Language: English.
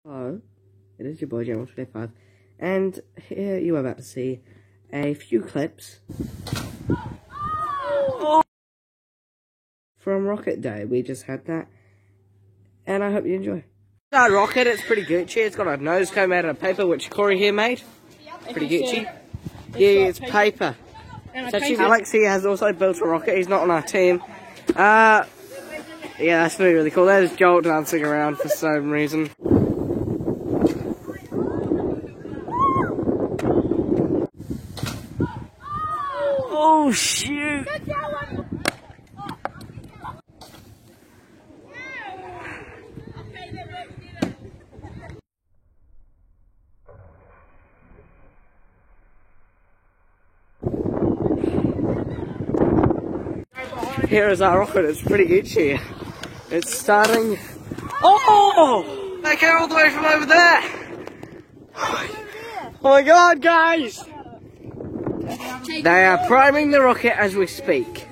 Hello, it is your boy General25, and here you are about to see a few clips from Rocket Day. We just had that, and I hope you enjoy. Our rocket, it's pretty Gucci. It's got a nose comb out of paper, which Corey here made. Pretty Gucci. Yeah, it's paper. So Alex here has also built a rocket. He's not on our team. Yeah, that's really, really cool. There's Joel dancing around for some reason. Oh shoot! Here is our rocket. It's pretty itchy. It's starting. Oh! They came all the way from over there. Oh my god, guys! They are priming the rocket as we speak.